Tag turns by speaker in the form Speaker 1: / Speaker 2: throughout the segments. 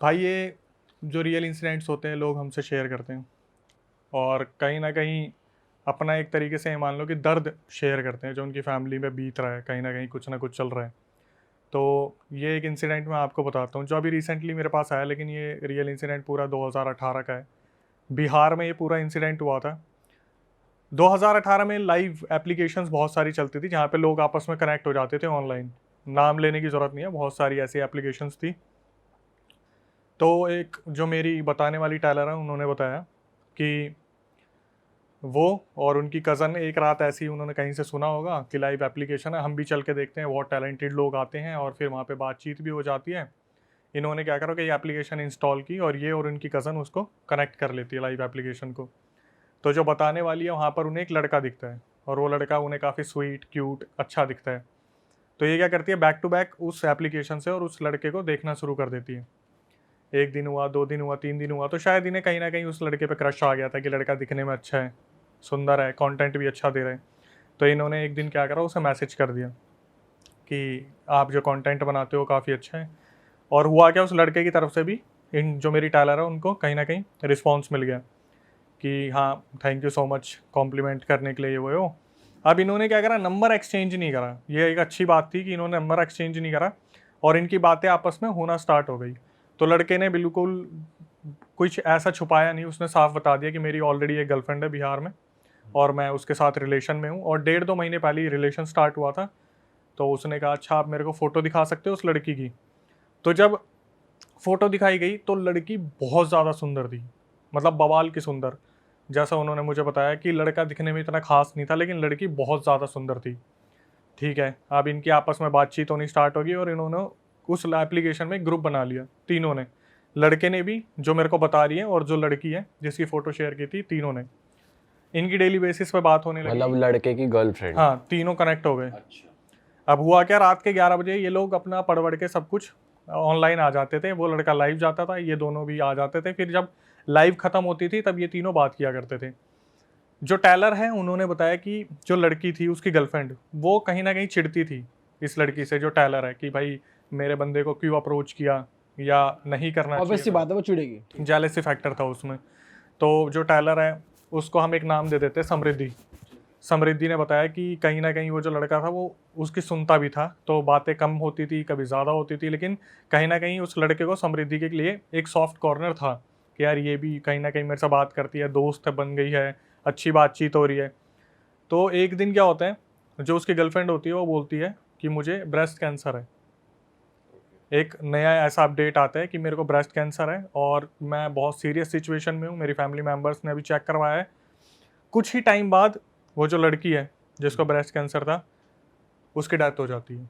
Speaker 1: भाई ये जो रियल इंसिडेंट्स होते हैं लोग हमसे शेयर करते हैं, और कहीं ना कहीं अपना एक तरीके से ये मान लो कि दर्द शेयर करते हैं जो उनकी फैमिली में बीत रहा है, कहीं ना कहीं कुछ ना कुछ चल रहा है। तो ये एक इंसिडेंट मैं आपको बताता हूँ जो अभी रिसेंटली मेरे पास आया, लेकिन ये रियल इंसिडेंट पूरा 2018 का है। बिहार में ये पूरा इंसिडेंट हुआ था। 2018 में लाइव एप्लीकेशंस बहुत सारी चलती थी जहाँ पे लोग आपस में कनेक्ट हो जाते थे ऑनलाइन। नाम लेने की ज़रूरत नहीं है, बहुत सारी ऐसी एप्लीकेशंस थी। तो एक जो मेरी बताने वाली टेलर है उन्होंने बताया कि वो और उनकी कज़न एक रात ऐसी उन्होंने कहीं से सुना होगा कि लाइव एप्लीकेशन है, हम भी चल के देखते हैं, बहुत टैलेंटेड लोग आते हैं और फिर वहाँ पे बातचीत भी हो जाती है। इन्होंने क्या करा कि ये एप्लीकेशन इंस्टॉल की और ये और उनकी कज़न उसको कनेक्ट कर लेती है लाइव एप्लीकेशन को। तो जो बताने वाली है वहाँ पर उन्हें एक लड़का दिखता है, और वो लड़का उन्हें काफ़ी स्वीट क्यूट अच्छा दिखता है। तो ये क्या करती है, बैक टू बैक उस एप्लीकेशन से और उस लड़के को देखना शुरू कर देती है। एक दिन हुआ, 2 दिन हुआ, 3 दिन हुआ, तो शायद इन्हें कहीं ना कहीं उस लड़के पे क्रश आ गया था कि लड़का दिखने में अच्छा है, सुंदर है, कंटेंट भी अच्छा दे रहे हैं। तो इन्होंने एक दिन क्या करा, उसे मैसेज कर दिया कि आप जो कंटेंट बनाते हो काफ़ी अच्छा है। और हुआ क्या, उस लड़के की तरफ से भी इन जो मेरी टेलर है उनको कहीं ना कहीं रिस्पॉन्स मिल गया कि हाँ thank you so much compliment करने के लिए, ये वो हो। अब इन्होंने क्या करा, नंबर एक्सचेंज नहीं करा। ये एक अच्छी बात थी कि इन्होंने नंबर एक्सचेंज नहीं करा और इनकी बातें आपस में होना स्टार्ट हो गई। तो लड़के ने बिल्कुल कुछ ऐसा छुपाया नहीं, उसने साफ बता दिया कि मेरी ऑलरेडी एक गर्लफ्रेंड है बिहार में और मैं उसके साथ रिलेशन में हूँ, और 1.5-2 महीने पहले ही रिलेशन स्टार्ट हुआ था। तो उसने कहा अच्छा आप मेरे को फ़ोटो दिखा सकते हो उस लड़की की। तो जब फ़ोटो दिखाई गई तो लड़की बहुत ज़्यादा सुंदर थी, मतलब बवाल की सुंदर। जैसा उन्होंने मुझे बताया कि लड़का दिखने में इतना खास नहीं था, लेकिन लड़की बहुत ज़्यादा सुंदर थी। ठीक है, अब इनकी आपस में बातचीत होनी स्टार्ट होगी और इन्होंने उस एप्लीकेशन में ग्रुप बना लिया, तीनों ने। लड़के ने भी, जो मेरे को बता रही है, और जो लड़की है जिसकी फ़ोटो शेयर की थी, तीनों ने। इनकी डेली बेसिस पे बात होने लगी।
Speaker 2: मतलब लड़के की गर्लफ्रेंड।
Speaker 1: हाँ, तीनों कनेक्ट हो गए। अब हुआ क्या, रात के 11 बजे ये लोग अपना पढ़ के सब कुछ ऑनलाइन आ जाते थे। वो लड़का लाइव जाता था, ये दोनों भी आ जाते थे। फिर जब लाइव खत्म होती थी तब ये तीनों बात किया करते थे। जो टेलर है उन्होंने बताया कि जो लड़की थी उसकी गर्लफ्रेंड, वो कहीं ना कहीं चिढ़ती थी इस लड़की से, जो टेलर है, कि भाई मेरे बंदे को क्यों अप्रोच किया या नहीं करना
Speaker 3: ऑब्वियस
Speaker 1: चाहिए
Speaker 3: सी
Speaker 1: था।
Speaker 3: बात है, वो चिढ़ेगी।
Speaker 1: जेलेसी फैक्टर था उसमें। तो जो टेलर है उसको हम एक नाम दे देते हैं, समृद्धि। समृद्धि ने बताया कि कहीं ना कहीं वो जो लड़का था वो उसकी सुनता भी था, तो बातें कम होती थी, कभी ज़्यादा होती थी, लेकिन कहीं ना कहीं उस लड़के को समृद्धि के लिए एक सॉफ्ट कॉर्नर था कि यार ये भी कहीं ना कहीं मेरे से बात करती है, दोस्त बन गई है, अच्छी बातचीत हो रही है। तो एक दिन क्या होता है, जो उसकी गर्लफ्रेंड होती है वो बोलती है कि मुझे ब्रेस्ट कैंसर है। एक नया ऐसा अपडेट आता है कि मेरे को ब्रेस्ट कैंसर है और मैं बहुत सीरियस सिचुएशन में हूँ, मेरी फैमिली मेम्बर्स ने अभी चेक करवाया है। कुछ ही टाइम बाद वो जो लड़की है जिसको ब्रेस्ट कैंसर था उसकी डेथ हो जाती है।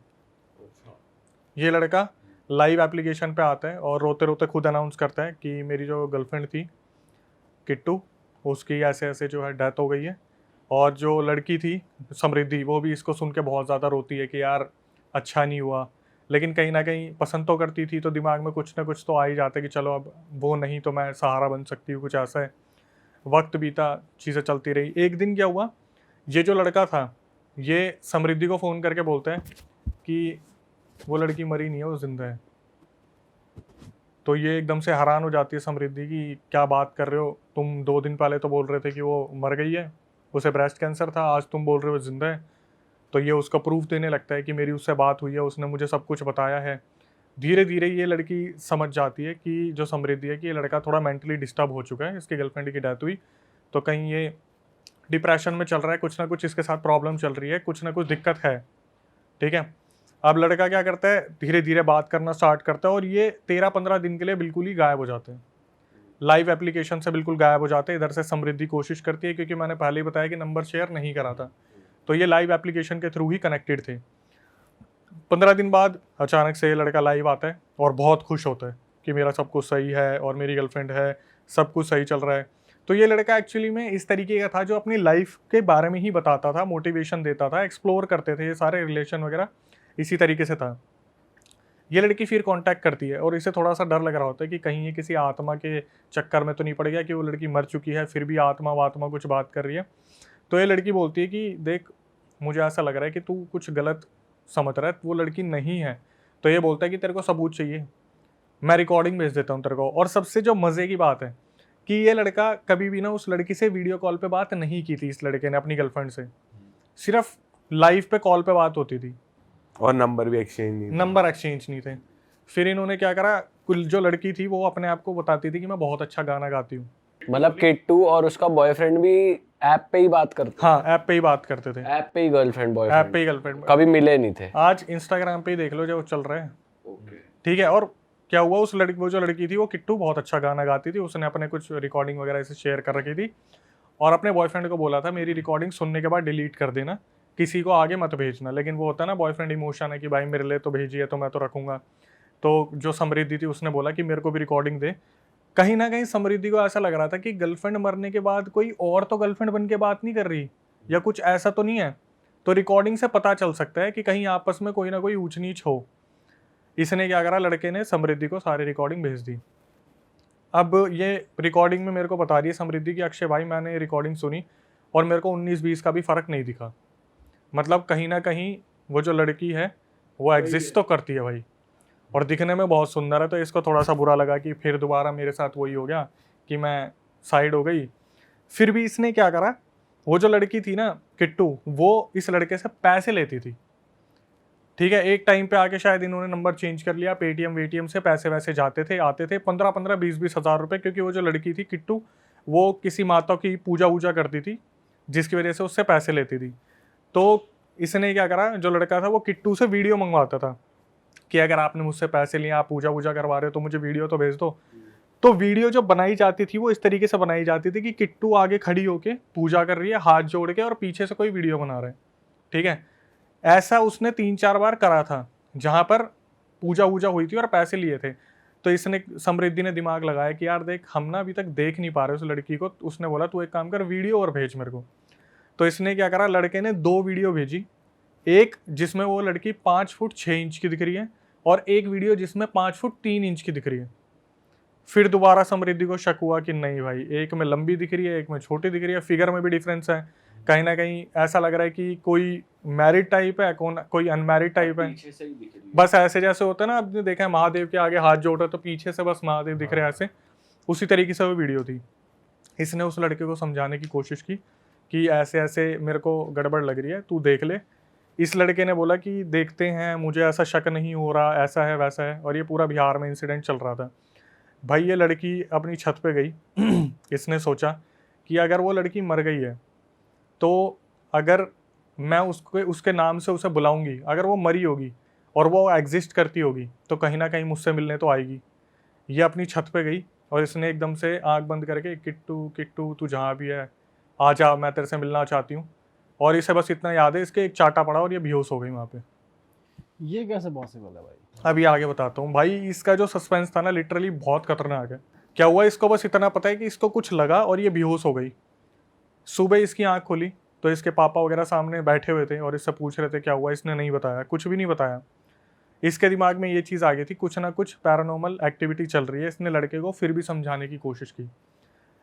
Speaker 1: ये लड़का लाइव एप्लीकेशन पे आता है और रोते रोते खुद अनाउंस करता है कि मेरी जो गर्लफ्रेंड थी किट्टू, उसकी ऐसे ऐसे जो है डेथ हो गई है। और जो लड़की थी समृद्धि, वो भी इसको सुन के बहुत ज़्यादा रोती है कि यार अच्छा नहीं हुआ, लेकिन कहीं ना कहीं पसंद तो करती थी, तो दिमाग में कुछ ना कुछ तो आ ही जाता है कि चलो अब वो नहीं तो मैं सहारा बन सकती हूँ, कुछ ऐसा है। वक्त बीता, चीज़ें चलती रही। एक दिन क्या हुआ, ये जो लड़का था ये समृद्धि को फ़ोन करके बोलते हैं कि वो लड़की मरी नहीं है, वो जिंदा है। तो ये एकदम से हैरान हो जाती है समृद्धि की, क्या बात कर रहे हो तुम, 2 दिन पहले तो बोल रहे थे कि वो मर गई है, उसे ब्रेस्ट कैंसर था, आज तुम बोल रहे हो जिंदा है। तो ये उसका प्रूफ देने लगता है कि मेरी उससे बात हुई है, उसने मुझे सब कुछ बताया है। धीरे धीरे ये लड़की समझ जाती है कि जो समृद्धि है कि ये लड़का थोड़ा मेंटली डिस्टर्ब हो चुका है, इसकी गर्लफ्रेंड की डेथ हुई, तो कहीं ये डिप्रेशन में चल रहा है, कुछ ना कुछ इसके साथ प्रॉब्लम चल रही है, कुछ ना कुछ दिक्कत है। ठीक है, अब लड़का क्या करता है, धीरे धीरे बात करना स्टार्ट करता है और ये 13-15 दिन के लिए बिल्कुल ही गायब हो जाते हैं, लाइव एप्लीकेशन से बिल्कुल गायब हो जाते हैं। इधर से समृद्धि कोशिश करती है, क्योंकि मैंने पहले ही बताया कि नंबर शेयर नहीं करा था, तो ये लाइव एप्लीकेशन के थ्रू ही कनेक्टेड थे। 15 दिन बाद अचानक से ये लड़का लाइव आता है और बहुत खुश होता है कि मेरा सब कुछ सही है और मेरी गर्लफ्रेंड है, सब कुछ सही चल रहा है। तो ये लड़का एक्चुअली में इस तरीके का था जो अपनी लाइफ के बारे में ही बताता था, मोटिवेशन देता था, एक्सप्लोर करते थे ये सारे रिलेशन वगैरह, इसी तरीके से था। ये लड़की फिर कांटेक्ट करती है और इसे थोड़ा सा डर लग रहा होता है कि कहीं ये किसी आत्मा के चक्कर में तो नहीं पड़ गया, कि वो लड़की मर चुकी है फिर भी आत्मा वात्मा कुछ बात कर रही है। तो ये लड़की बोलती है कि देख, मुझे ऐसा लग रहा है कि तू कुछ गलत समझ रहा है, वो लड़की नहीं है। तो ये बोलता है कि तेरे को सबूत चाहिए, मैं रिकॉर्डिंग भेज देता हूँ तेरे को। और सबसे जो मज़े की बात है कि ये लड़का कभी भी ना उस लड़की से वीडियो कॉल पे बात नहीं की थी, इस लड़के ने अपनी गर्लफ्रेंड से, सिर्फ लाइव पे कॉल पे बात होती थी
Speaker 2: और नंबर भी एक्सचेंज नहीं,
Speaker 1: नंबर एक्सचेंज नहीं थे। फिर इन्होंने क्या करा, कुल जो लड़की थी वो अपने आप को बताती थी कि मैं बहुत अच्छा गाना गाती हूँ।
Speaker 3: मतलब किट्टू और उसका बॉयफ्रेंड भी ऐप पे ही बात करते
Speaker 1: हाँ, ऐप पे ही बात करते थे,
Speaker 3: ऐप पे ही गर्लफ्रेंड
Speaker 1: ऐप
Speaker 3: बॉयफ्रेंड,
Speaker 1: पे ही गर्लफ्रेंड।
Speaker 3: कभी मिले नहीं थे।
Speaker 1: आज इंस्टाग्राम पे ही देख लो जो चल रहा है, ठीक है। और क्या हुआ, उस लड़की, वो जो लड़की थी वो किट्टू बहुत अच्छा गाना गाती थी, उसने अपने कुछ रिकॉर्डिंग वगैरह ऐसे शेयर कर रखी थी और अपने बॉयफ्रेंड को बोला था मेरी रिकॉर्डिंग सुनने के बाद डिलीट कर देना, किसी को आगे मत भेजना। लेकिन वो होता है ना बॉयफ्रेंड इमोशन है कि भाई मेरे लिए तो भेजी है तो मैं तो रखूंगा। तो जो समृद्धि थी उसने बोला कि मेरे को भी रिकॉर्डिंग दे। कहीं ना कहीं समृद्धि को ऐसा लग रहा था कि गर्लफ्रेंड मरने के बाद कोई और तो गर्लफ्रेंड बन के बात नहीं कर रही या कुछ ऐसा तो नहीं है, तो रिकॉर्डिंग से पता चल सकता है कि कहीं आपस में कोई ना कोई ऊंच नीच हो। इसने क्या करा, लड़के ने समृद्धि को सारी रिकॉर्डिंग भेज दी। अब ये रिकॉर्डिंग में मेरे को बता रही है समृद्धि कि अक्षय भाई मैंने रिकॉर्डिंग सुनी और मेरे को 19-20 का भी फ़र्क नहीं दिखा। मतलब कहीं ना कहीं वो जो लड़की है वो एग्जिस्ट तो करती है भाई, और दिखने में बहुत सुंदर है। तो इसको थोड़ा सा बुरा लगा कि फिर दोबारा मेरे साथ वही हो गया कि मैं साइड हो गई। फिर भी इसने क्या करा, वो जो लड़की थी ना किट्टू, वो इस लड़के से पैसे लेती थी, ठीक है। एक टाइम पे आके शायद इन्होंने नंबर चेंज कर लिया, पेटीएम वेटीएम से पैसे वैसे जाते थे आते थे, 15-15, 20-20 हज़ार रुपये। क्योंकि वो जो लड़की थी किट्टू वो किसी माता की पूजा वूजा करती थी जिसकी वजह से उससे पैसे लेती थी। तो इसने क्या करा, जो लड़का था वो किट्टू से वीडियो मंगवाता था कि अगर आपने मुझसे पैसे लिए, आप पूजा वूजा करवा रहे हो तो मुझे वीडियो तो भेज दो। तो वीडियो जो बनाई जाती थी वो इस तरीके से बनाई जाती थी कि किट्टू आगे खड़ी होके पूजा कर रही है हाथ जोड़ के और पीछे से कोई वीडियो बना रहा है, ठीक है। ऐसा उसने 3-4 बार करा था जहां पर पूजा वूजा हुई थी और पैसे लिए थे। तो इसने, समृद्धि ने दिमाग लगाया कि यार देख हम ना अभी तक देख नहीं पा रहे उस लड़की को। उसने बोला तू एक काम कर, वीडियो और भेज मेरे को। तो इसने क्या करा, लड़के ने 2 वीडियो भेजी, एक जिसमें वो लड़की 5 फुट 6 इंच की दिख रही है और एक वीडियो जिसमें 5 फुट 3 इंच की दिख रही है। फिर दोबारा समृद्धि को शक हुआ कि नहीं भाई, एक में लंबी दिख रही है एक में छोटी दिख रही है, फिगर में भी डिफरेंस है। कहीं ना कहीं ऐसा लग रहा है कि कोई मैरिड टाइप है, कोई अनमैरिड टाइप है। बस ऐसे जैसे होता है ना, आपने देखा है महादेव के आगे हाथ जोड़ तो पीछे से बस महादेव दिख रहे हैं ऐसे, उसी तरीके से वो वीडियो थी। इसने उस लड़के को समझाने की कोशिश की कि ऐसे ऐसे मेरे को गड़बड़ लग रही है, तू देख ले। इस लड़के ने बोला कि देखते हैं, मुझे ऐसा शक नहीं हो रहा, ऐसा है वैसा है। और ये पूरा बिहार में इंसिडेंट चल रहा था भाई। ये लड़की अपनी छत पे गई इसने सोचा कि अगर वो लड़की मर गई है तो अगर मैं उसके नाम से उसे बुलाऊंगी, अगर वो मरी होगी और वो एग्जिस्ट करती होगी तो कहीं ना कहीं मुझसे मिलने तो आएगी। ये अपनी छत पे गई और इसने एकदम से आंख बंद करके किट्टू किट्टू तू जहाँ भी है आ जा, मैं तेरे से मिलना चाहती हूँ। और इसे बस इतना याद है, इसके एक चाटा पड़ा और ये बेहोश हो गई वहाँ पे।
Speaker 4: ये कैसे पॉसिबल है भाई?
Speaker 1: अभी आगे बताता हूँ भाई। इसका जो सस्पेंस था ना लिटरली बहुत खतरनाक है। क्या हुआ, इसको बस इतना पता है कि इसको कुछ लगा और ये बेहोश हो गई। सुबह इसकी आंख खुली तो इसके पापा वगैरह सामने बैठे हुए थे और इससे पूछ रहे थे क्या हुआ। इसने नहीं बताया, कुछ भी नहीं बताया। इसके दिमाग में ये चीज़ आ गई थी कुछ ना कुछ पैरानॉर्मल एक्टिविटी चल रही है। इसने लड़के को फिर भी समझाने की कोशिश की।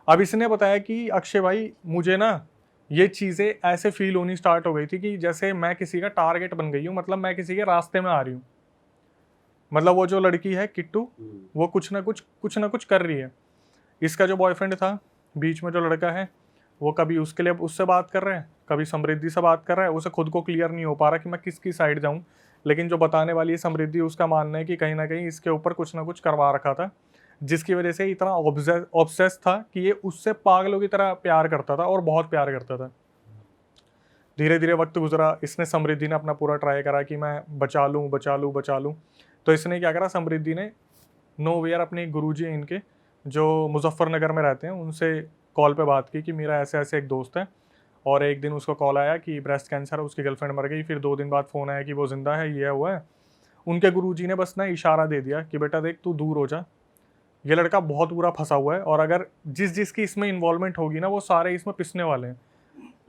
Speaker 1: अब इसने बताया कि अक्षय भाई मुझे ना ये चीज़ें ऐसे फील होनी स्टार्ट हो गई थी कि जैसे मैं किसी का टारगेट बन गई हूँ, मतलब मैं किसी के रास्ते में आ रही हूँ। मतलब वो जो लड़की है किट्टू वो कुछ ना कुछ कर रही है। इसका जो बॉयफ्रेंड था बीच में जो लड़का है वो कभी उसके लिए उससे बात कर रहा है, कभी समृद्धि से बात कर रहा है। उसे खुद को क्लियर नहीं हो पा रहा कि मैं किसकी साइड जाऊं। लेकिन जो बताने वाली है समृद्धि, उसका मानना है कि कहीं ना कहीं इसके ऊपर कुछ ना कुछ करवा रखा था जिसकी वजह से इतना ऑब्सेस था कि ये उससे पागलों की तरह प्यार करता था और बहुत प्यार करता था। धीरे धीरे वक्त गुजरा, इसने समृद्धि ने अपना पूरा ट्राई करा कि मैं बचा लूँ। तो इसने क्या करा, समृद्धि ने नोवेयर अपने गुरुजी हैं इनके जो मुजफ्फरनगर में रहते हैं उनसे कॉल पे बात की कि मेरा ऐसे ऐसे एक दोस्त है। और एक दिन उसको कॉल आया कि ब्रेस्ट कैंसर है, उसकी गर्लफ्रेंड मर गई। फिर 2 दिन बाद फ़ोन आया कि वो ज़िंदा है, ये हुआ है। उनके गुरुजी ने बस ना इशारा दे दिया कि बेटा देख तू दूर हो जा, ये लड़का बहुत बुरा फंसा हुआ है और अगर जिसकी इसमें इन्वॉल्वमेंट होगी ना वो सारे इसमें पिसने वाले हैं।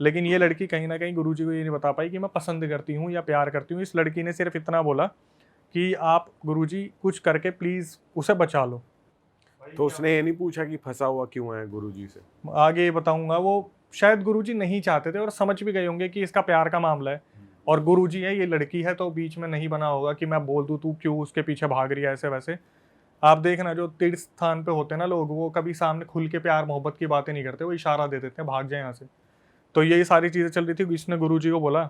Speaker 1: लेकिन ये लड़की कहीं ना कहीं गुरुजी को ये नहीं बता पाई कि मैं पसंद करती हूँ या प्यार करती हूँ। इस लड़की ने सिर्फ इतना बोला कि आप गुरुजी कुछ करके प्लीज़ उसे बचा लो।
Speaker 2: तो उसने ये नहीं पूछा कि फंसा हुआ क्यों है गुरुजी से?
Speaker 1: आगे बताऊंगा। वो शायद गुरुजी नहीं चाहते थे और समझ भी गए होंगे कि इसका प्यार का मामला है और गुरुजी है, ये लड़की है, तो बीच में नहीं बना होगा कि मैं बोल दूँ तू क्यों उसके पीछे भाग रही है ऐसे वैसे। आप देखना जो तीर्थ स्थान पे होते हैं ना लोग, वो कभी सामने खुल के प्यार मोहब्बत की बातें नहीं करते, वो इशारा दे देते हैं भाग जाए यहाँ से। तो यही सारी चीज़ें चल रही थी। इसने गुरुजी को बोला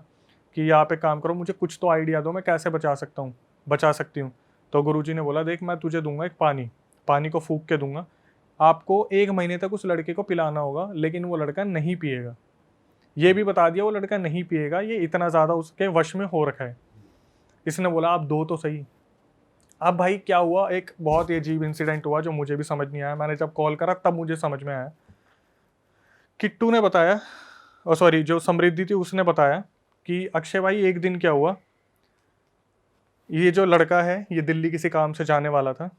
Speaker 1: कि आप एक काम करो, मुझे कुछ तो आइडिया दो, मैं कैसे बचा सकती हूँ। तो गुरुजी ने बोला देख, मैं तुझे दूंगा एक पानी को फूंक के दूंगा, आपको 1 महीने तक उस लड़के को पिलाना होगा, लेकिन वो लड़का नहीं पिएगा। ये भी बता दिया वो लड़का नहीं पिएगा, ये इतना ज़्यादा उसके वश में हो रखा है। इसने बोला आप दो तो सही। अब भाई क्या हुआ, एक बहुत ही अजीब इंसिडेंट हुआ जो मुझे भी समझ नहीं आया। मैंने जब कॉल करा तब मुझे समझ में आया। किट्टू ने बताया, और सॉरी जो समृद्धि थी उसने बताया कि अक्षय भाई एक दिन क्या हुआ, ये जो लड़का है ये दिल्ली किसी काम से जाने वाला था।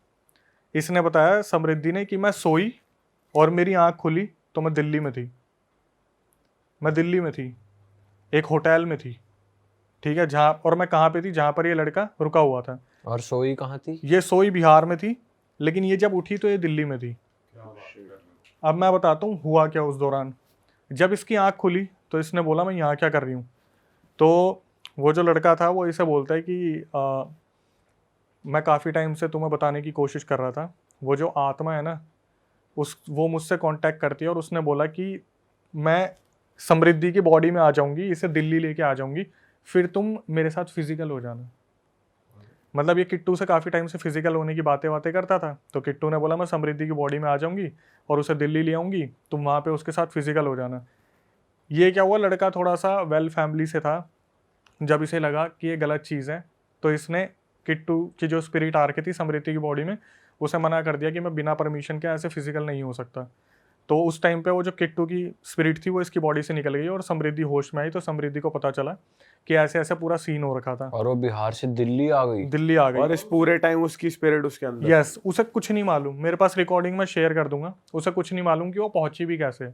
Speaker 1: इसने बताया समृद्धि ने कि मैं सोई और मेरी आंख खुली तो मैं दिल्ली में थी, एक होटल में थी, ठीक है, जहाँ, और मैं कहाँ पे थी, जहाँ पर ये लड़का रुका हुआ था।
Speaker 3: और सोई कहाँ थी?
Speaker 1: ये सोई बिहार में थी, लेकिन ये जब उठी तो ये दिल्ली में थी। अब मैं बताता हूँ हुआ क्या उस दौरान। जब इसकी आंख खुली तो इसने बोला मैं यहाँ क्या कर रही हूँ। तो वो जो लड़का था वो इसे बोलता है कि मैं काफ़ी टाइम से तुम्हें बताने की कोशिश कर रहा था, वो जो आत्मा है ना वो मुझसे कांटेक्ट करती है और उसने बोला कि मैं समृद्धि की बॉडी में आ जाऊंगी, इसे दिल्ली लेके आ जाऊंगी, फिर तुम मेरे साथ फिजिकल हो जाना। मतलब ये किट्टू से काफ़ी टाइम से फिजिकल होने की बातें करता था। तो किट्टू ने बोला मैं समृद्धि की बॉडी में आ जाऊंगी और उसे दिल्ली ले आऊंगी, तुम वहाँ पे उसके साथ फिजिकल हो जाना। ये क्या हुआ, लड़का थोड़ा सा वेल फैमिली से था। जब इसे लगा कि ये गलत चीज़ है तो इसने किट्टू की जो स्पिरिट आ रखी थी समृद्धि की बॉडी में, उसे मना कर दिया कि मैं बिना परमिशन के ऐसे फिजिकल नहीं हो सकता। तो उस टाइम पे वो जो किट्टू की स्पिरिट थी वो इसकी बॉडी से निकल गई और समृद्धि होश में आई। तो समृद्धि को पता चला कि ऐसे ऐसे पूरा सीन हो रखा था।
Speaker 3: और वो बिहार से दिल्ली आ गई।
Speaker 2: और इस पूरे टाइम उसकी स्पिरिट उसके अंदर।
Speaker 1: यस, उसे कुछ नहीं मालूम, मेरे पास रिकॉर्डिंग में शेयर कर दूंगा, उसे कुछ नहीं मालूम कि वो पहुंची भी कैसे।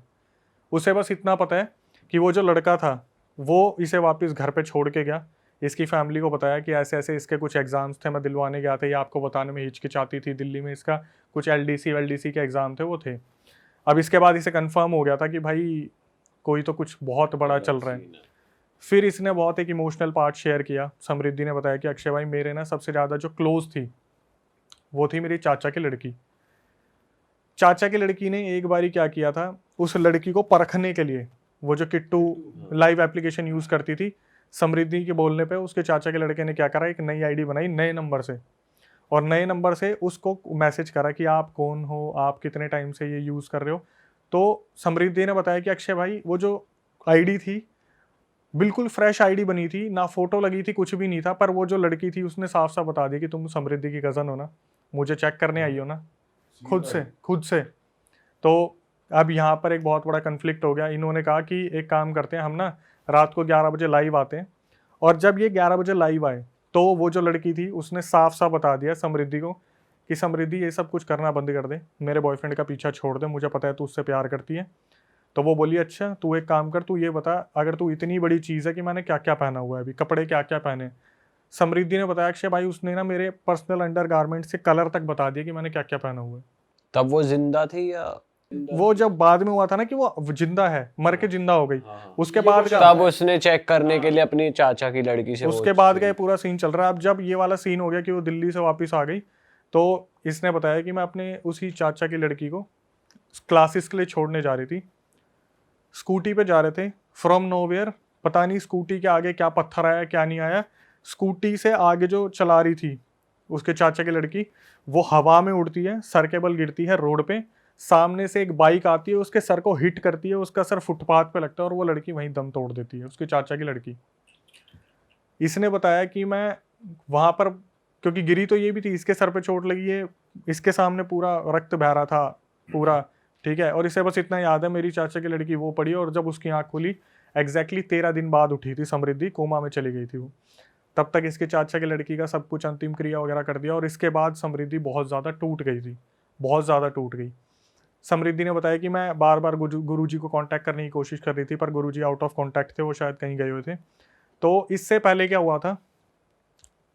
Speaker 1: उसे बस इतना पता है कि वो जो लड़का था वो इसे वापस घर पे छोड़ के गया। इसकी फैमिली को बताया कि ऐसे ऐसे इसके कुछ एग्जाम्स थे, मैं दिलवाने गया था, ये आपको बताने में हिचकिचाती थी, दिल्ली में इसका कुछ LDC के एग्ज़ाम थे वो थे। अब इसके बाद इसे कंफर्म हो गया था कि भाई कोई तो कुछ बहुत बड़ा चल रहा है। फिर इसने बहुत एक इमोशनल पार्ट शेयर किया। समृद्धि ने बताया कि अक्षय भाई मेरे ना सबसे ज़्यादा जो क्लोज थी वो थी मेरी चाचा की लड़की। चाचा की लड़की ने एक बारी क्या किया था, उस लड़की को परखने के लिए, वो जो किट्टू लाइव एप्लीकेशन यूज़ करती थी, समृद्धि के बोलने पे उसके चाचा के लड़के ने क्या करा, एक नई आईडी बनाई नए नंबर से, और नए नंबर से उसको मैसेज करा कि आप कौन हो, आप कितने टाइम से ये यूज़ कर रहे हो। तो समृद्धि ने बताया कि अक्षय भाई वो जो आईडी थी बिल्कुल फ्रेश आईडी बनी थी, ना फोटो लगी थी, कुछ भी नहीं था, पर वो जो लड़की थी उसने साफ साफ बता दिया कि तुम समृद्धि की कज़न हो ना, मुझे चेक करने आई हो ना, खुद से। तो अब यहाँ पर एक बहुत बड़ा कन्फ्लिक्ट हो गया। इन्होंने कहा कि एक काम करते हैं, हम ना रात को 11 बजे लाइव आते हैं, और जब ये 11 बजे लाइव आए तो वो जो लड़की थी उसने साफ साफ बता दिया समृद्धि को कि समृद्धि ये सब कुछ करना बंद कर दे, मेरे बॉयफ्रेंड का पीछा छोड़ दे, मुझे पता है तू उससे प्यार करती है। तो वो बोली अच्छा तू एक काम कर, तू ये बता, अगर तू इतनी बड़ी चीज़ है कि मैंने क्या क्या पहना हुआ है, अभी कपड़े क्या क्या पहने। समृद्धि ने बताया अक्षय भाई उसने ना मेरे पर्सनल अंडर गारमेंट से कलर तक बता दिया कि मैंने क्या क्या पहना हुआ है।
Speaker 3: तब वो जिंदा थी या?
Speaker 1: वो जब बाद में हुआ था ना कि वो जिंदा है, मर के जिंदा हो गई, उसके बाद
Speaker 3: तब उसने चेक करने के लिए अपनी चाचा की लड़की से
Speaker 1: उसके बाद का ये पूरा सीन चल रहा है। अब जब ये वाला सीन हो गया कि वो दिल्ली से वापस आ गई, तो इसने बताया कि मैं अपने उसी चाचा की लड़की को क्लासेस के लिए छोड़ने जा रही थी, स्कूटी पे जा रहे थे फ्रॉम नोवेयर, पता नहीं स्कूटी के आगे क्या पत्थर आया क्या नहीं आया, स्कूटी से आगे जो चला रही थी उसके चाचा की लड़की, वो हवा में उड़ती है, सर के बल गिरती है रोड पे, सामने से एक बाइक आती है उसके सर को हिट करती है, उसका सर फुटपाथ पे लगता है और वो लड़की वहीं दम तोड़ देती है, उसके चाचा की लड़की। इसने बताया कि मैं वहाँ पर, क्योंकि गिरी तो ये भी थी, इसके सर पे चोट लगी है, इसके सामने पूरा रक्त बह रहा था पूरा, ठीक है, और इसे बस इतना याद है मेरी चाचा की लड़की वो पड़ी, और जब उसकी आँख खुली एग्जैक्टली 13 दिन बाद उठी थी समृद्धि, कोमा में चली गई थी वो। तब तक इसके चाचा की लड़की का सब कुछ अंतिम क्रिया वगैरह कर दिया, और इसके बाद समृद्धि बहुत ज़्यादा टूट गई थी, बहुत ज़्यादा टूट गई। समृद्धि ने बताया कि मैं बार बार गुरुजी को कांटेक्ट करने की कोशिश कर रही थी, पर गुरुजी आउट ऑफ कांटेक्ट थे, वो शायद कहीं गए हुए थे। तो इससे पहले क्या हुआ था,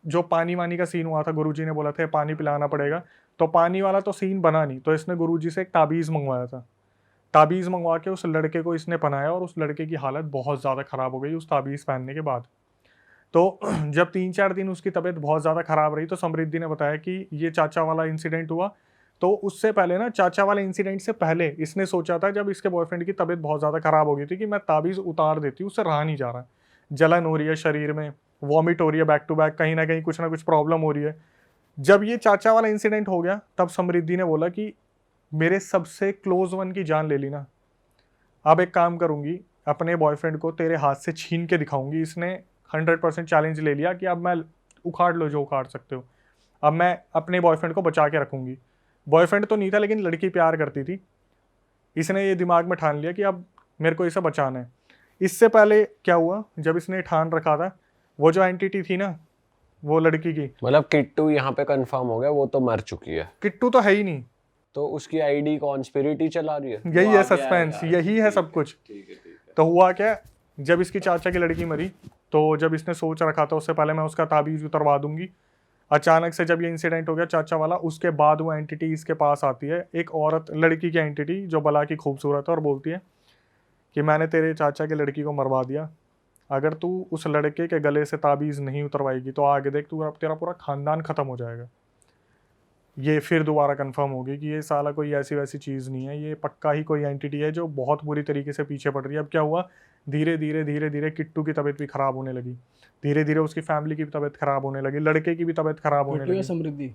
Speaker 1: जो पानी वानी का सीन हुआ था, गुरुजी ने बोला था पानी पिलाना पड़ेगा, तो पानी वाला तो सीन बना नहीं, तो इसने गुरुजी से एक ताबीज़ मंगवाया था। ताबीज़ मंगवा के उस लड़के को इसने पहनाया, और उस लड़के की हालत बहुत ज़्यादा ख़राब हो गई उस ताबीज़ पहनने के बाद। तो जब 3-4 दिन उसकी तबीयत बहुत ज़्यादा ख़राब रही तो समृद्धि ने बताया कि ये चाचा वाला इंसिडेंट हुआ। तो उससे पहले ना, चाचा वाले इंसिडेंट से पहले इसने सोचा था, जब इसके बॉयफ्रेंड की तबीयत बहुत ज़्यादा ख़राब हो गई थी, कि मैं ताबीज़ उतार देती हूँ, उससे रहा नहीं जा रहा है, जलन हो रही है शरीर में, वॉमिट हो रही है बैक टू बैक, कहीं ना कहीं कुछ ना कुछ प्रॉब्लम हो रही है। जब ये चाचा वाला इंसिडेंट हो गया तब समृद्धि ने बोला कि मेरे सबसे क्लोज वन की जान ले ली ना, अब एक काम करूंगी, अपने बॉयफ्रेंड को तेरे हाथ से छीन के दिखाऊंगी। इसने 100% चैलेंज ले लिया कि अब मैं, उखाड़ लो जो उखाड़ सकते हो, अब मैं अपने बॉयफ्रेंड को बचा के रखूंगी। बॉयफ्रेंड तो नहीं था लेकिन लड़की प्यार करती थी। इसने ये दिमाग में ठान लिया कि अब मेरे को इसे बचाना है। इससे पहले क्या हुआ, जब इसने ठान रखा था, वो जो एंटिटी थी ना, वो लड़की की,
Speaker 3: मतलब किट्टू यहाँ पे कंफर्म हो गया, वो तो मर चुकी है,
Speaker 1: किट्टू तो है ही नहीं,
Speaker 3: तो उसकी आईडी कॉन्स्पिरिटी चला रही है।
Speaker 1: यही है सस्पेंस, यही है सब कुछ। तो हुआ क्या, जब इसकी चाचा की लड़की मरी, तो जब इसने सोच रखा था उससे पहले मैं उसका ताबीज उतरवा दूंगी, अचानक से जब ये इंसिडेंट हो गया चाचा वाला, उसके बाद वो एंटिटी इसके पास आती है, एक औरत, लड़की की एंटिटी जो बला की खूबसूरत है, और बोलती है कि मैंने तेरे चाचा की लड़की को मरवा दिया, अगर तू उस लड़के के गले से ताबीज़ नहीं उतरवाएगी तो आगे देख तू, तेरा पूरा खानदान ख़त्म हो जाएगा। ये फिर दोबारा कंफर्म होगी कि ये साला कोई ऐसी वैसी चीज़ नहीं है, ये पक्का ही कोई एंटिटी है जो बहुत बुरी तरीके से पीछे पड़ रही है। अब क्या हुआ, धीरे धीरे धीरे धीरे किट्टू की तबीयत भी ख़राब होने लगी, धीरे धीरे उसकी फैमिली की भी तबीयत ख़राब होने लगी, लड़के की भी तबीयत ख़राब होने
Speaker 4: किट्टू या
Speaker 1: लगी।
Speaker 4: समृद्धि?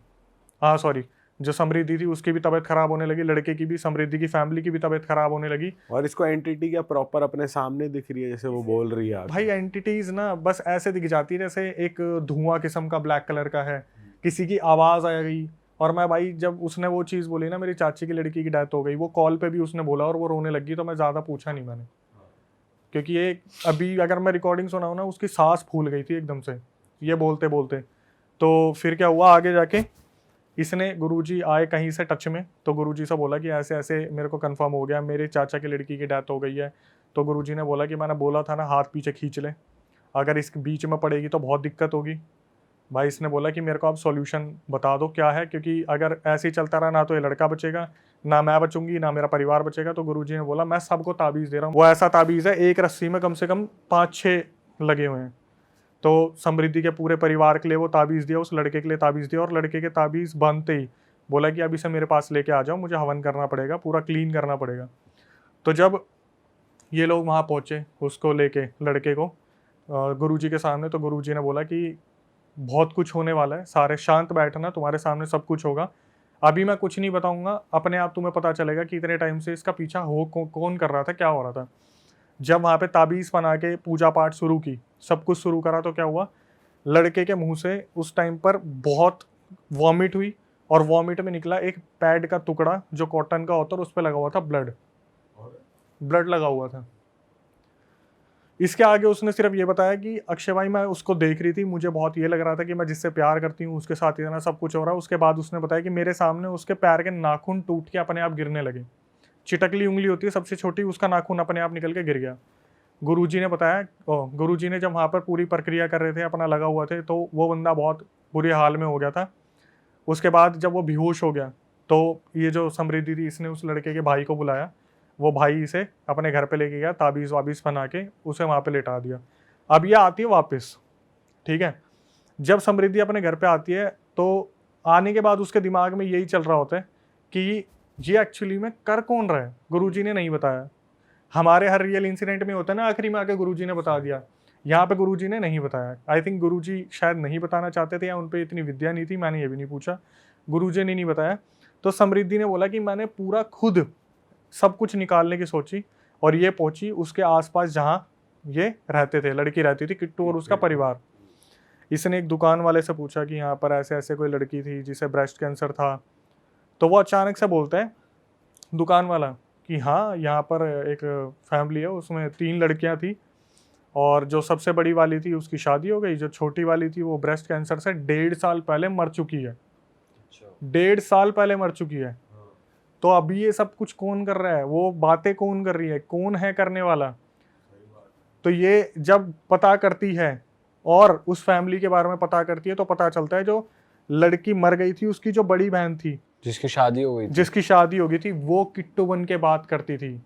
Speaker 1: हाँ सॉरी, जो समृद्धि थी उसकी भी तबीयत ख़राब होने लगी, लड़के की भी, समृद्धि की फैमिली की भी तबीयत ख़राब होने लगी।
Speaker 2: और इसको एंटिटी क्या प्रॉपर अपने सामने दिख रही है जैसे वो बोल रही है?
Speaker 1: भाई एंटिटीज ना बस ऐसे दिख जाती है जैसे एक धुआं किस्म का ब्लैक कलर का है, किसी की आवाज़ आ गई। और मैं भाई, जब उसने वो चीज़ बोली ना, मेरी चाची की लड़की की डेथ हो गई, वो कॉल पे भी उसने बोला और वो रोने लगी, तो मैं ज़्यादा पूछा नहीं मैंने, क्योंकि ये अभी अगर मैं रिकॉर्डिंग सुना हूँ ना, उसकी सांस फूल गई थी एकदम से ये बोलते बोलते। तो फिर क्या हुआ आगे जाके, इसने, गुरुजी आए कहीं से टच में, तो गुरुजी से बोला कि ऐसे ऐसे मेरे को कंफर्म हो गया, मेरे चाचा की लड़की की डेथ हो गई है। तो गुरुजी ने बोला कि मैंने बोला था ना, हाथ पीछे खींच ले, अगर इसके बीच में पड़ेगी तो बहुत दिक्कत होगी। भाई इसने बोला कि मेरे को आप सॉल्यूशन बता दो क्या है, क्योंकि अगर ऐसे ही चलता रहा ना तो ये लड़का बचेगा, ना मैं बचूंगी, ना मेरा परिवार बचेगा। तो गुरुजी ने बोला मैं सबको ताबीज़ दे रहा हूँ। वो ऐसा ताबीज़ है, एक रस्सी में कम से कम 5-6 लगे हुए हैं। तो समृद्धि के पूरे परिवार के लिए वो ताबीज़ दिया, उस लड़के के लिए ताबीज़ दिया, और लड़के के ताबीज़ बांधते ही बोला कि अभी से मेरे पास लेके आ जाओ, मुझे हवन करना पड़ेगा, पूरा क्लीन करना पड़ेगा। तो जब ये लोग वहाँ पहुँचे उसको लेके, लड़के को गुरुजी के सामने, तो गुरुजी ने बोला कि बहुत कुछ होने वाला है, सारे शांत बैठना, तुम्हारे सामने सब कुछ होगा, अभी मैं कुछ नहीं बताऊंगा, अपने आप तुम्हें पता चलेगा कि इतने टाइम से इसका पीछा कौन कर रहा था, क्या हो रहा था। जब वहाँ पे ताबीज़ बना के पूजा पाठ शुरू की, सब कुछ शुरू करा, तो क्या हुआ, लड़के के मुंह से उस टाइम पर बहुत वॉमिट हुई, और वॉमिट में निकला एक पैड का टुकड़ा जो कॉटन का होता है, उस पर लगा हुआ था ब्लड लगा हुआ था। इसके आगे उसने सिर्फ ये बताया कि अक्षय भाई मैं उसको देख रही थी, मुझे बहुत ये लग रहा था कि मैं जिससे प्यार करती हूँ उसके साथ इतना सब कुछ हो रहा है। उसके बाद उसने बताया कि मेरे सामने उसके पैर के नाखून टूट के अपने आप गिरने लगे, चिटकली उंगली होती है सबसे छोटी, उसका नाखून अपने आप निकल के गिर गया। गुरुजी ने बताया, गुरुजी ने जब वहाँ पर पूरी प्रक्रिया कर रहे थे, अपना लगा हुआ थे, तो वो बंदा बहुत बुरे हाल में हो गया था। उसके बाद जब वो बेहोश हो गया, तो ये जो समृद्धि थी, इसने उस लड़के के भाई को बुलाया, वो भाई इसे अपने घर पे लेके गया, ताबीज़ वाबीज़ बना के उसे वहाँ पे लेटा दिया। अब ये आती है वापस, ठीक है। जब समृद्धि अपने घर पे आती है, तो आने के बाद उसके दिमाग में यही चल रहा होता है कि ये एक्चुअली में कर कौन रहा है, गुरुजी ने नहीं बताया। हमारे हर रियल इंसिडेंट में होता है ना, आखिरी में आके गुरुजी ने बता दिया, यहाँ पे गुरुजी ने नहीं बताया। आई थिंक गुरुजी शायद नहीं बताना चाहते थे, या उन पर इतनी विद्या नहीं थी, मैंने ये भी नहीं पूछा, गुरुजी ने नहीं बताया। तो समृद्धि ने बोला कि मैंने पूरा खुद सब कुछ निकालने की सोची, और ये पहुंची उसके आसपास जहाँ ये रहते थे, लड़की रहती थी, किट्टू और उसका परिवार। इसने एक दुकान वाले से पूछा कि यहाँ पर ऐसे ऐसे कोई लड़की थी जिसे ब्रेस्ट कैंसर था। तो वो अचानक से बोलता है दुकान वाला कि हाँ, यहाँ पर एक फैमिली है, उसमें 3 लड़कियाँ थी, और जो सबसे बड़ी वाली थी उसकी शादी हो गई, जो छोटी वाली थी वो ब्रेस्ट कैंसर से 1.5 साल पहले मर चुकी है। 1.5 साल पहले मर चुकी है। तो अभी ये सब कुछ कौन कर रहा है, वो बातें कौन कर रही है, कौन है करने वाला। तो ये जब पता करती है और उस फैमिली के बारे में पता करती है, तो पता चलता है जो लड़की मर गई थी उसकी जो बड़ी बहन थी,
Speaker 3: जिसकी शादी हो गई थी,
Speaker 1: जिसकी शादी हो गई थी, वो किट्टू बन के बात करती थी,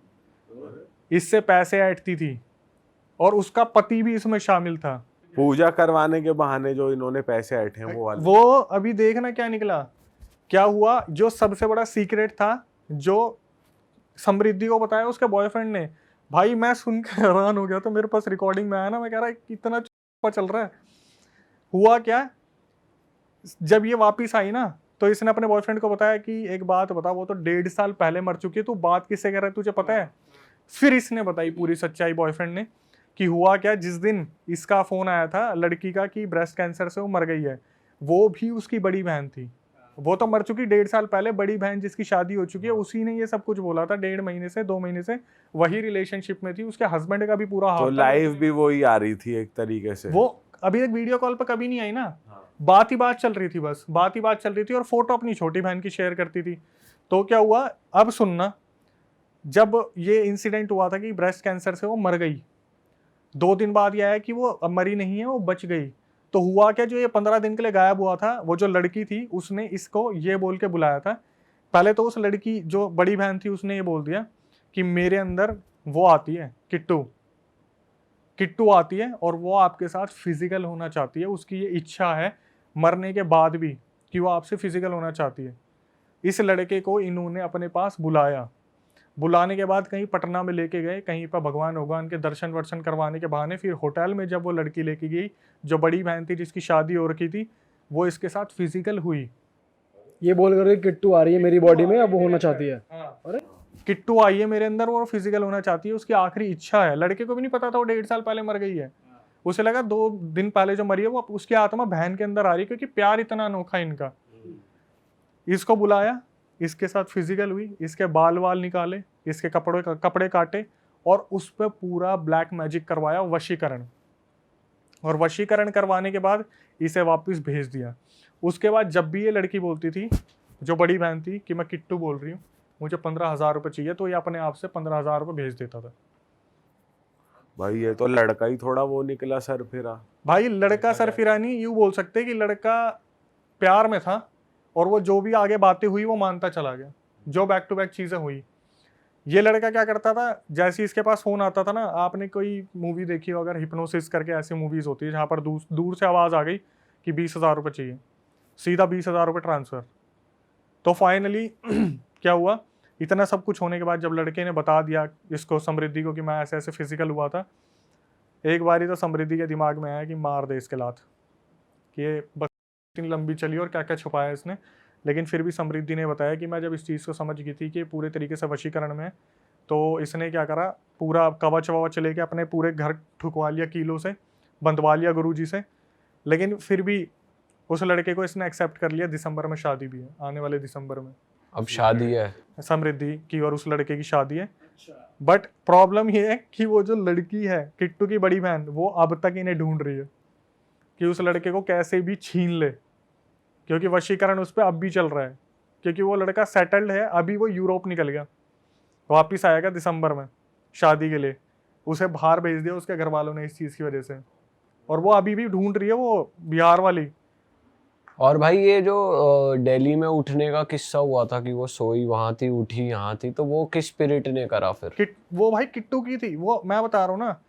Speaker 1: इससे पैसे ऐंठती थी, और उसका पति भी इसमें शामिल था।
Speaker 2: पूजा करवाने के बहाने जो इन्होंने पैसे ऐंठे हैं वो वाले।
Speaker 1: वो अभी देखना क्या निकला, क्या हुआ। जो सबसे बड़ा सीक्रेट था जो समृद्धि को बताया उसके बॉयफ्रेंड ने, भाई मैं सुन के हैरान हो गया। तो मेरे पास रिकॉर्डिंग में आया ना, मैं कह रहा इतना चल रहा है। हुआ क्या, जब ये वापिस आई ना तो इसने अपने बॉयफ्रेंड को बताया कि एक बात बता, वो तो 1.5 साल पहले मर चुकी है, तू बात किससे कर रहा है, तुझे पता है। फिर इसने बताई पूरी सच्चाई बॉयफ्रेंड ने कि हुआ क्या। जिस दिन इसका फोन आया था लड़की का कि ब्रेस्ट कैंसर से वो मर गई है, वो भी उसकी बड़ी बहन थी। वो तो मर चुकी 1.5 साल पहले, बड़ी बहन जिसकी शादी हो चुकी है उसी ने ये सब कुछ बोला था। 1.5 महीने से 2 महीने से वही रिलेशनशिप में थी, उसके हस्बैंड का भी पूरा हाथ
Speaker 2: तो
Speaker 1: था।
Speaker 2: लाइव भी वही आ रही थी एक तरीके से।
Speaker 1: वो अभी तक वीडियो कॉल पर कभी नहीं आई ना, बात ही बात चल रही थी, बस बात ही बात चल रही थी। और फोटो अपनी छोटी बहन की शेयर करती थी। तो क्या हुआ, अब सुनना, जब ये इंसिडेंट हुआ था कि ब्रेस्ट कैंसर से वो मर गई, 2 दिन बाद ये आया कि वो अब मरी नहीं है, वो बच गई। तो हुआ क्या, जो ये 15 दिन के लिए गायब हुआ था, वो जो लड़की थी उसने इसको ये बोल के बुलाया था। पहले तो उस लड़की जो बड़ी बहन थी उसने ये बोल दिया कि मेरे अंदर वो आती है किट्टू आती है और वो आपके साथ फिजिकल होना चाहती है। उसकी ये इच्छा है मरने के बाद भी कि वो आपसे फिजिकल होना चाहती है। इस लड़के को इन्होंने अपने पास बुलाया। बुलाने के बाद कहीं पटना में लेके गए, कहीं पर भगवान के दर्शन वर्शन करवाने के बहाने। फिर होटल में जब वो लड़की लेके गई, जो बड़ी बहन थी जिसकी शादी हो रखी थी, वो इसके साथ फिजिकल हुई।
Speaker 4: ये बोल कर किट्टू आ रही है मेरी बॉडी में, अब वो होना चाहती है।
Speaker 1: अरे किट्टू आई है मेरे अंदर, वो फिजिकल होना चाहती है, उसकी आखिरी इच्छा है। लड़के को भी नहीं पता था वो 1.5 साल पहले मर गई है। उसे लगा 2 दिन पहले जो मरी है वो उसकी आत्मा बहन के अंदर आ रही है, क्योंकि प्यार इतना अनोखा इनका। इसको बुलाया, इसके साथ फिजिकल हुई, इसके बाल वाल निकाले, इसके कपड़े काटे और उस पर पूरा ब्लैक मैजिक करवाया, वशीकरण। और वशीकरण करवाने के बाद इसे वापस भेज दिया। उसके बाद जब भी ये लड़की बोलती थी, जो बड़ी बहन थी, कि मैं किट्टू बोल रही हूँ, मुझे 15,000 रुपये चाहिए, तो ये अपने आप से 15,000 रुपये भेज देता था।
Speaker 2: भाई ये तो लड़का ही थोड़ा वो निकला सर फिरा।
Speaker 1: भाई लड़का सरफिरा नहीं, यूँ बोल सकते कि लड़का प्यार में था और वो जो भी आगे बातें हुई वो मानता चला गया, जो बैक टू बैक चीज़ें हुई। ये लड़का क्या करता था, जैसे इसके पास फ़ोन आता था ना, आपने कोई मूवी देखी हो अगर, हिप्नोसिस करके ऐसी मूवीज़ होती है जहाँ पर दूर से आवाज़ आ गई कि 20,000 रुपये चाहिए, सीधा 20,000 रुपये ट्रांसफ़र। तो फाइनली क्या हुआ, इतना सब कुछ होने के बाद जब लड़के ने बता दिया इसको, समृद्धि को, कि मैं ऐसे ऐसे फिजिकल हुआ था, एक बारी तो समृद्धि के दिमाग में आया कि मार दे इसके लात, कि ये बस इतनी लंबी चली और क्या क्या छुपाया इसने। लेकिन फिर भी समृद्धि ने बताया कि मैं जब इस चीज़ को समझ गई थी कि पूरे तरीके से वशीकरण में, तो इसने क्या करा, पूरा कवच ववच लेके अपने पूरे घर ठुकवा लिया, कीलों से बंधवा लिया गुरुजी से। लेकिन फिर भी उस लड़के को इसने एक्सेप्ट कर लिया। दिसंबर में शादी भी है, आने वाले दिसंबर में
Speaker 3: अब शादी है
Speaker 1: समृद्धि की और उस लड़के की शादी है। बट प्रॉब्लम ये है कि वो जो लड़की है, किट्टू की बड़ी बहन, वो अब तक इन्हें ढूंढ रही है कि उस लड़के को कैसे भी छीन ले, क्योंकि वशीकरण उस पर अब भी चल रहा है। क्योंकि वो लड़का सेटल्ड है, अभी वो यूरोप निकल गया, वापिस आएगा दिसंबर में शादी के लिए। उसे बाहर भेज दिया उसके घर वालों ने इस चीज़ की वजह से, और वो अभी भी ढूंढ रही है, वो बिहार वाली।
Speaker 3: और भाई ये जो दिल्ली में उठने का किस्सा हुआ था कि वो सोई वहां थी, उठी यहाँ थी, तो वो किस स्पिरिट ने करा फिर?
Speaker 1: वो भाई किट्टू की थी। वो मैं बता रहा हूँ ना,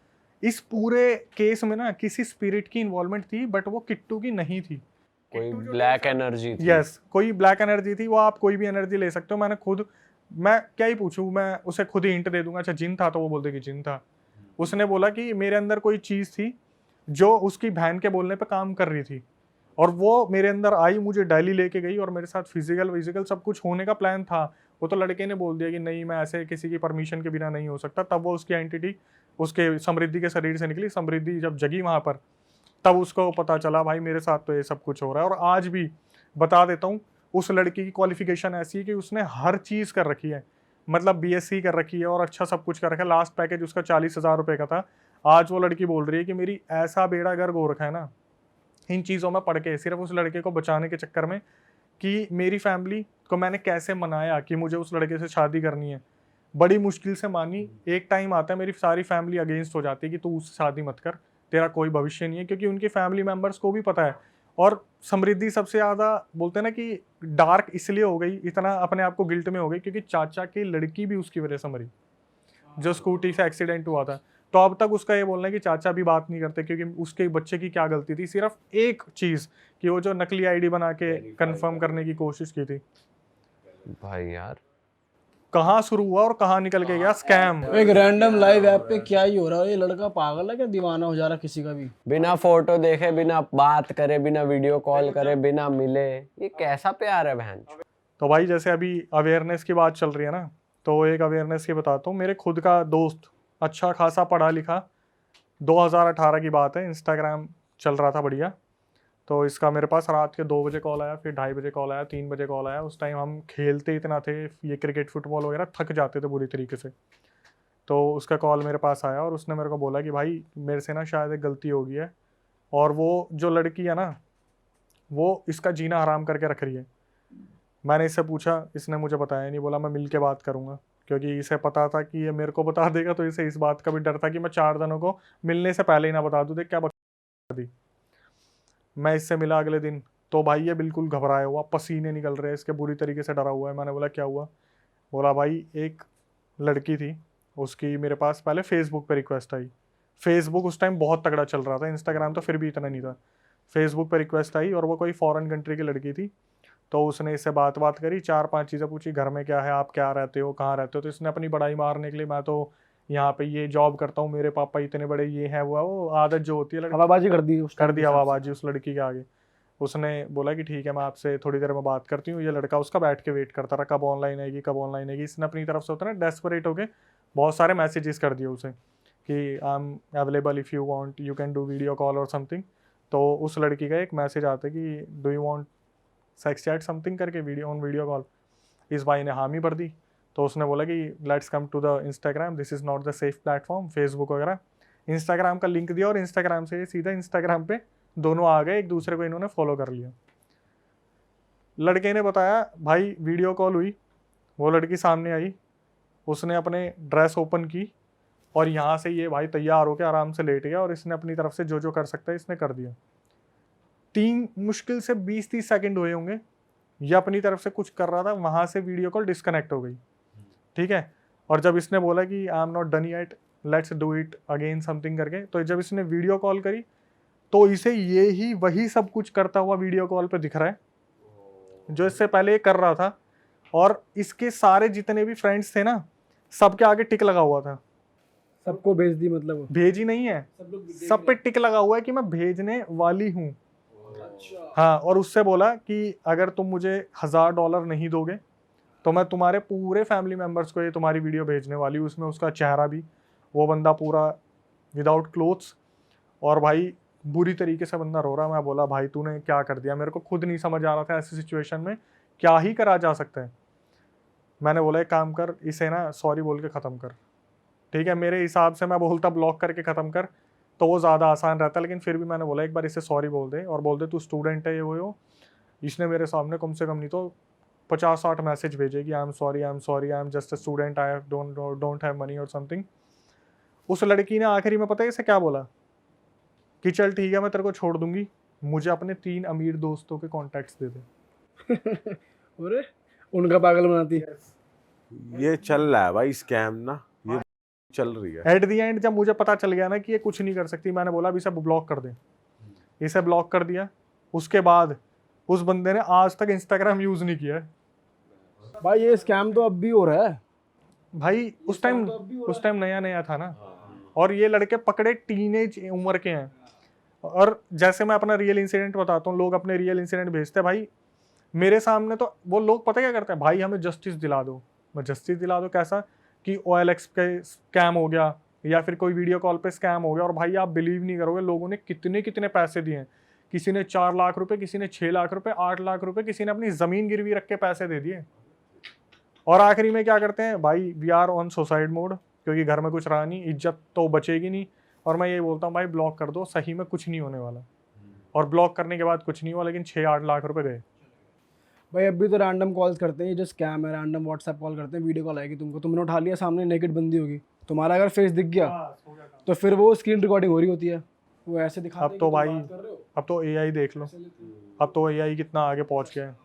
Speaker 1: इस पूरे केस में ना किसी स्पिरिट की इन्वॉल्वमेंट थी, बट वो किट्टू की नहीं थी।
Speaker 3: कोई ब्लैक एनर्जी थी।
Speaker 1: यस, कोई ब्लैक एनर्जी थी। वो आप कोई भी एनर्जी ले सकते हो। मैं क्या ही पूछूं, मैं उसे खुद ही हिंट दे दूंगा। अच्छा जिन था, तो वो बोलते कि जिन था। उसने बोला कि मेरे अंदर कोई चीज़ थी जो उसकी बहन के बोलने पे काम कर रही थी, और वो मेरे अंदर आई, मुझे दिल्ली लेके गई, और मेरे साथ फिजिकल सब कुछ होने का प्लान था। वो तो लड़के ने बोल दिया कि नहीं, मैं ऐसे किसी की परमिशन के बिना नहीं हो सकता। तब वो उसकी एंटिटी उसके समृद्धि के शरीर से निकली। समृद्धि जब जगी वहाँ पर, तब उसको पता चला भाई मेरे साथ तो ये सब कुछ हो रहा है। और आज भी बता देता हूँ, उस लड़की की क्वालिफिकेशन ऐसी है कि उसने हर चीज़ कर रखी है, मतलब बीएससी कर रखी है और अच्छा सब कुछ कर रखा है। लास्ट पैकेज उसका 40,000 रुपये का था। आज वो लड़की बोल रही है कि मेरी ऐसा बेड़ा गर्क हो रखा है ना इन चीज़ों में पढ़ के, सिर्फ उस लड़के को बचाने के चक्कर में, कि मेरी फैमिली को मैंने कैसे मनाया कि मुझे उस लड़के से शादी करनी है। बड़ी मुश्किल से मानी। एक टाइम आता है मेरी सारी फैमिली अगेंस्ट हो जाती है कि तू उससे शादी मत कर, तेरा कोई भविष्य नहीं है, क्योंकि उनके फैमिली मेम्बर्स को भी पता है। और समृद्धि सबसे ज़्यादा बोलते हैं ना कि डार्क इसलिए हो गई, इतना अपने आप को गिल्ट में हो गई, क्योंकि चाचा की लड़की भी उसकी वजह से मरी, जो स्कूटी से एक्सीडेंट हुआ था। तो अब तक उसका ये बोलना है कि चाचा भी बात नहीं करते, क्योंकि उसके बच्चे की क्या गलती थी, सिर्फ एक चीज़ कि वो जो नकली आईडी बना के कंफर्म करने की कोशिश की थी।
Speaker 3: भाई यार
Speaker 1: कहाँ शुरू हुआ और कहाँ निकल के गया स्कैम।
Speaker 4: एक रैंडम लाइव ऐप पे क्या ही हो रहा है, ये लड़का पागल है क्या, दीवाना हो जा रहा किसी का भी।
Speaker 3: बिना फोटो देखे, बिना बात करे, बिना वीडियो कॉल करे, बिना मिले, ये कैसा प्यार है बहन।
Speaker 1: तो भाई जैसे अभी अवेयरनेस की बात चल रही है ना, तो एक अवेयरनेस की बताता हूँ। मेरे खुद का दोस्त अच्छा खासा पढ़ा लिखा, 2018 की बात है, इंस्टाग्राम चल रहा था बढ़िया। तो इसका मेरे पास रात के 2 बजे कॉल आया, फिर 2:30 बजे कॉल आया, 3 बजे कॉल आया। उस टाइम हम खेलते इतना थे, ये क्रिकेट फुटबॉल वगैरह, थक जाते थे बुरी तरीके से। तो उसका कॉल मेरे पास आया और उसने मेरे को बोला कि भाई मेरे से ना शायद एक गलती हो गई है, और वो जो लड़की है ना वो इसका जीना हराम करके रख रही है। मैंने इससे पूछा, इसने मुझे बताया नहीं, बोला मैं मिल के बात करूँगा, क्योंकि इसे पता था कि ये मेरे को बता देगा, तो इसे इस बात का भी डर था कि मैं 4 दिनों को मिलने से पहले ही ना बता दूँ। देख क्या बता दी। मैं इससे मिला अगले दिन, तो भाई ये बिल्कुल घबराया हुआ, पसीने निकल रहे हैं इसके, बुरी तरीके से डरा हुआ है। मैंने बोला क्या हुआ? बोला भाई एक लड़की थी, उसकी मेरे पास पहले फेसबुक पे रिक्वेस्ट आई। फेसबुक उस टाइम बहुत तगड़ा चल रहा था, इंस्टाग्राम तो फिर भी इतना नहीं था। फेसबुक पे रिक्वेस्ट आई और वो कोई फॉरेन कंट्री की लड़की थी। तो उसने इससे बात करी, 4-5 चीज़ें पूछी, घर में क्या है, आप क्या रहते हो, कहाँ रहते हो। तो इसने अपनी बड़ाई मारने के लिए, मैं तो यहाँ पे ये जॉब करता हूँ, मेरे पापा इतने बड़े, ये है वो आदत जो होती है लड़की,
Speaker 4: हवाबाजी कर दी उस
Speaker 1: कर दी हवाबाजी उस लड़की के आगे। उसने बोला कि ठीक है मैं आपसे थोड़ी देर में बात करती हूँ। ये लड़का उसका बैठ के वेट करता रहा, कब ऑनलाइन आएगी, कब ऑनलाइन आएगी। इसने अपनी तरफ से होता है ना डेस्परेट होके बहुत सारे मैसेजेस कर दिए उसे कि I am available if you want, you can do video call और समथिंग। तो उस लड़की का एक मैसेज आता है कि do you want sex chat something करके, वीडियो कॉल। इस भाई ने हामी भर दी। तो उसने बोला कि let's come to the Instagram, this is not the safe platform. Facebook वगैरह, इंस्टाग्राम का लिंक दिया और इंस्टाग्राम से सीधा इंस्टाग्राम पे दोनों आ गए, एक दूसरे को इन्होंने फॉलो कर लिया। लड़के ने बताया भाई वीडियो कॉल हुई, वो लड़की सामने आई, उसने अपने ड्रेस ओपन की और यहाँ से ये भाई तैयार होकर आराम से लेट गया और इसने अपनी तरफ से जो जो कर सकता है इसने कर दिया। 3 मुश्किल से 20-30 सेकंड हुए होंगे, ये अपनी तरफ से कुछ कर रहा था, वहाँ से वीडियो कॉल डिस्कनेक्ट हो गई। ठीक है, और जब इसने बोला कि I am not done yet, let's do it again something करके, तो जब इसने वीडियो कॉल करी तो इसे ये ही वही सब कुछ करता हुआ वीडियो कॉल पे दिख रहा है जो इससे पहले ये कर रहा था। और इसके सारे जितने भी फ्रेंड्स थे ना, सबके आगे टिक लगा हुआ था।
Speaker 4: सबको भेज दी मतलब?
Speaker 1: भेजी नहीं है, सब पे टिक लगा हुआ है कि मैं भेजने वाली हूँ। हाँ, और उससे बोला कि अगर तुम मुझे $1000 नहीं दोगे तो मैं तुम्हारे पूरे फैमिली मेम्बर्स को ये तुम्हारी वीडियो भेजने वाली हूँ। उसमें उसका चेहरा भी, वो बंदा पूरा विदाउट क्लोथ्स, और भाई बुरी तरीके से बंदा रो रहा। मैं बोला भाई तूने क्या कर दिया, मेरे को खुद नहीं समझ आ रहा था ऐसी सिचुएशन में क्या ही करा जा सकता है। मैंने बोला एक काम कर, इसे ना सॉरी बोल के ख़त्म कर। ठीक है, मेरे हिसाब से मैं बोलता ब्लॉक करके ख़त्म कर तो वो ज़्यादा आसान रहता, लेकिन फिर भी मैंने बोला एक बार इसे सॉरी बोल दे, और बोल दे तू स्टूडेंट है ये वो हो। इसने मेरे सामने कम से कम नहीं तो 50-60 मैसेज भेजे कि I am sorry, I am just a student, I don't have money और समथिंग। उस लड़की ने आखिरी में पता है इसे क्या बोला कि चल ठीक है मैं तेरे को छोड़ दूंगी, मुझे अपने 3 अमीर दोस्तों के कॉन्टैक्ट्स दे दे।
Speaker 4: अरे उनका पागल बनाती है।
Speaker 2: ये चल रहा है भाई स्कैम ना, ये चल रही है।
Speaker 1: एट द एंड जब मुझे पता चल गया ना कि ये कुछ नहीं कर सकती, मैंने बोला अभी इसे ब्लॉक कर दे। इसे ब्लॉक कर दिया। उसके बाद उस बंदे ने आज तक इंस्टाग्राम यूज नहीं किया है।
Speaker 4: भाई ये स्कैम तो अब भी हो रहा है
Speaker 1: भाई उस टाइम नया नया था ना, और ये लड़के पकड़े टीनेज उम्र के हैं। और जैसे मैं अपना रियल इंसिडेंट बताता हूँ, लोग अपने रियल इंसिडेंट भेजते हैं भाई मेरे सामने, तो वो लोग पता क्या करते हैं, भाई हमें जस्टिस दिला दो। मैं जस्टिस दिला दो कैसा कि OLX पे स्कैम हो गया या फिर कोई वीडियो कॉल पे स्कैम हो गया, और भाई आप बिलीव नहीं करोगे लोगों ने कितने कितने पैसे दिए हैं। किसी ने 4 लाख रुपए, किसी ने 6 लाख रुपए, 8 लाख रुपए, किसी ने अपनी ज़मीन गिरवी रख के पैसे दे दिए। और आखिरी में क्या करते हैं भाई, we are on suicide mode, क्योंकि घर में कुछ रहा नहीं, इज्जत तो बचेगी नहीं। और मैं ये बोलता हूँ भाई ब्लॉक कर दो, सही में कुछ नहीं होने वाला। और ब्लॉक करने के बाद कुछ नहीं हुआ, लेकिन 6-8 लाख रुपए गए।
Speaker 4: भाई। अभी तो रैंडम कॉल्स करते हैं, ये जो स्कैम है, रैंडम व्हाट्सएप कॉल करते हैं, वीडियो कॉल आएगी तुमको, तुमने उठा लिया, सामने नेकेड बंदी होगी, तुम्हारा अगर फेस दिख गया तो फिर वो स्क्रीन रिकॉर्डिंग हो रही होती है, वो ऐसे दिखाते
Speaker 1: अब तो भाई अब तो AI देख लो, अब तो AI कितना आगे पहुंच गया है।